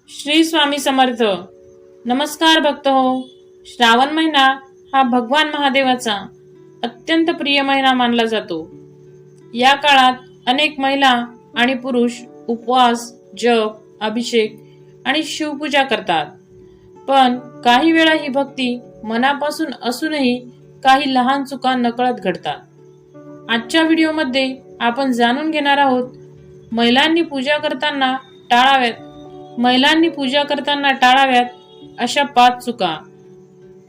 श्री स्वामी समर्थ. नमस्कार भक्त हो. श्रावण महिना हा भगवान महादेवाचा अत्यंत प्रिय महिना मानला जातो. या काळात अनेक महिला आणि पुरुष उपवास, जप, अभिषेक आणि शिवपूजा करतात. पण काही वेळा ही भक्ती मनापासून असूनही काही लहान चुका नकळत घडतात. आजच्या व्हिडिओमध्ये आपण जाणून घेणार आहोत महिलांनी पूजा टाळाव्यात अशा 5 चुका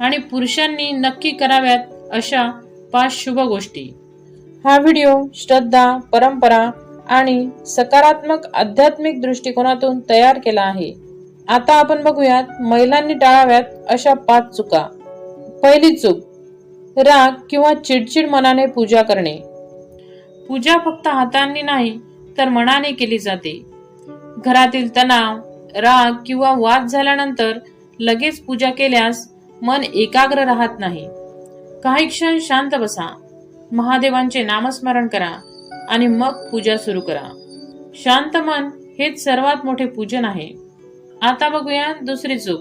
आणि पुरुषांनी नक्की कराव्यात अशा 5 शुभ गोष्टी. हा व्हिडिओ श्रद्धा, परंपरा आणि सकारात्मक आध्यात्मिक दृष्टिकोनातून तयार केला आहे. आता आपण बघूयात महिलांनी टाळाव्यात अशा 5 चुका. पहिली चूक, राग किंवा चिडचिड मनाने पूजा करणे. पूजा फक्त हातांनी नाही तर मनाने केली जाते. घरातील तणाव, राग किंवा वाद झाल्यानंतर लगेच पूजा केल्यास मन एकाग्र राहत नाही. काही क्षण शांत बसा, महादेवांचे नामस्मरण करा आणि मग पूजा सुरू करा. शांत मन हेच सर्वात मोठे पूजन आहे. आता बघूया दुसरी चूक,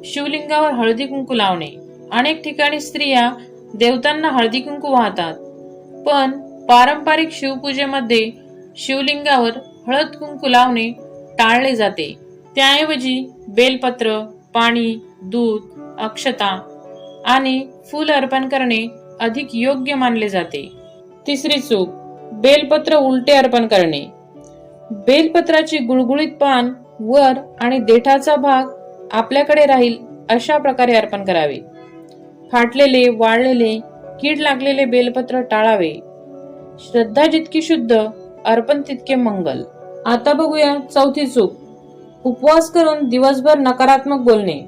शिवलिंगावर हळदी कुंकू लावणे. अनेक ठिकाणी स्त्रिया देवतांना हळदी कुंकू वाहतात, पण पारंपरिक शिवपूजेमध्ये शिवलिंगावर हळद कुंकू लावणे टाळले जाते. त्याऐवजी बेलपत्र, पाणी, दूध, अक्षता आणि फूल अर्पण करणे अधिक योग्य मानले जाते. तिसरी चूक, बेलपत्र उलटे अर्पण करणे. बेलपत्राची गुळगुळीत पान वर आणि देठाचा भाग आपल्याकडे राहील अशा प्रकारे अर्पण करावे. फाटलेले, वाळलेले, कीड लागलेले बेलपत्र टाळावे. श्रद्धा जितकी शुद्ध, अर्पण तितके मंगल. आता बघूया चौथी चूक, उपवास करून दिवसभर नकारात्मक बोलणे.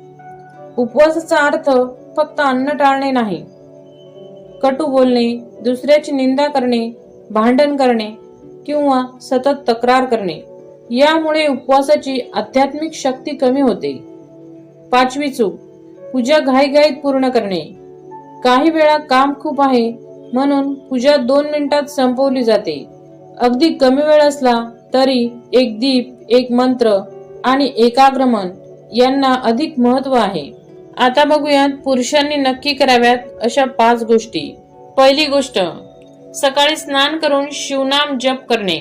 उपवासाचा अर्थ फक्त अन्न टाळणे नाही. कटू बोलणे, दुसऱ्याची निंदा करणे, भांडण करणे किंवा सतत तक्रार करणे यामुळे उपवासाची आध्यात्मिक शक्ती कमी होते. पाचवी चूक, पूजा घाईघाईत पूर्ण करणे. काही वेळा काम खूप आहे म्हणून पूजा 2 मिनिटात संपवली जाते. अगदी कमी वेळ असला तरी एक दीप, एक मंत्र आणि एकाग्र मन यांना अधिक महत्व आहे. आता बघूयात पुरुषांनी नक्की कराव्यात अशा 5 गोष्टी. पहिली गोष्ट, सकाळी स्नान करून शिवनाम जप करणे.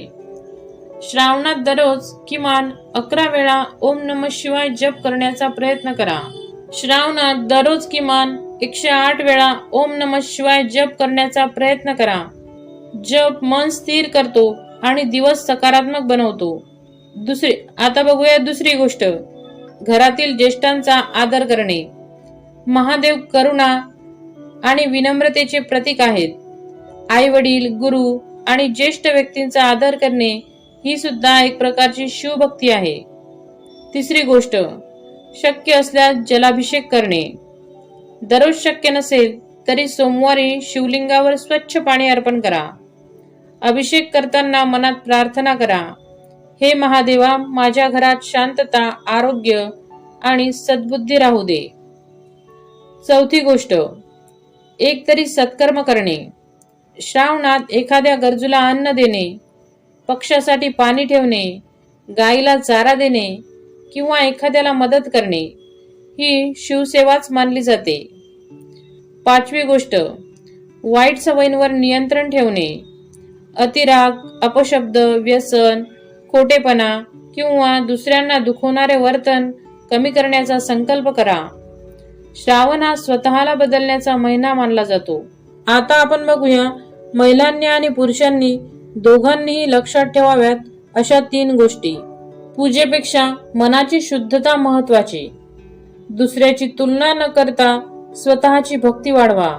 श्रावणात दररोज किमान 11 वेळा ओम नमः शिवाय जप करण्याचा प्रयत्न करा. श्रावणात दररोज किमान 108 वेळा ओम नमः शिवाय जप करण्याचा प्रयत्न करा. जप मन स्थिर करतो आणि दिवस सकारात्मक बनवतो. आता बघूया दुसरी गोष्ट, घरातील ज्येष्ठांचा आदर करणे. महादेव करुणा आणि विनम्रतेचे प्रतीक आहेत. आई वडील, गुरु आणि ज्येष्ठ व्यक्तींचा आदर करणे ही सुद्धा एक प्रकारची शिवभक्ती आहे. तिसरी गोष्ट, शक्य असल्यास जलाभिषेक करणे. दररोज शक्य नसेल तरी सोमवारी शिवलिंगावर स्वच्छ पाणी अर्पण करा. अभिषेक करताना मनात प्रार्थना करा, हे महादेवा, माझ्या घरात शांतता, आरोग्य आणि सद्बुद्धी राहू दे. चौथी गोष्ट, एक तरी सत्कर्म करणे. श्रावणात एखाद्या गरजूला अन्न देणे, पक्ष्यासाठी पाणी ठेवणे, गायीला चारा देणे किंवा एखाद्याला मदत करणे ही शिवसेवाच मानली जाते. पाचवी गोष्ट, वाईट सवयींवर नियंत्रण ठेवणे. अतिराग, अपशब्द, व्यसन, खोटेपणा किंवा दुसऱ्यांना दुखवणारे वर्तन कमी करण्याचा संकल्प करा. श्रावण हा स्वतःला बदलण्याचा महिना मानला जातो. आता आपण बघूया महिलांनी आणि पुरुषांनी दोघांनीही लक्षात ठेवाव्यात अशा 3 गोष्टी. पूजेपेक्षा मनाची शुद्धता महत्वाची. दुसऱ्याची तुलना न करता स्वतःची भक्ती वाढवा.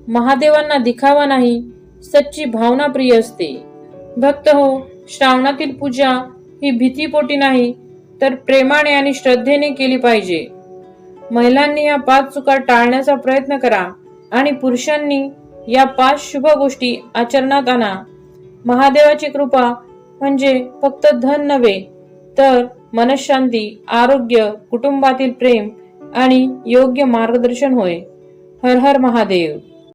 महादेवांना दिखावा नाही, सच्ची भावना प्रिय असते. भक्त हो, श्रावणातील पूजा ही भीतीपोटी नाही तर प्रेमाने आणि श्रद्धेने केली पाहिजे. महिलांनी या 5 चुका टाळण्याचा प्रयत्न करा आणि पुरुषांनी या 5 शुभ गोष्टी आचरणात आणा. महादेवाची कृपा म्हणजे फक्त धन नव्हे तर मनःशांती, आरोग्य, कुटुंबातील प्रेम आणि योग्य मार्गदर्शन होय. हर हर महादेव.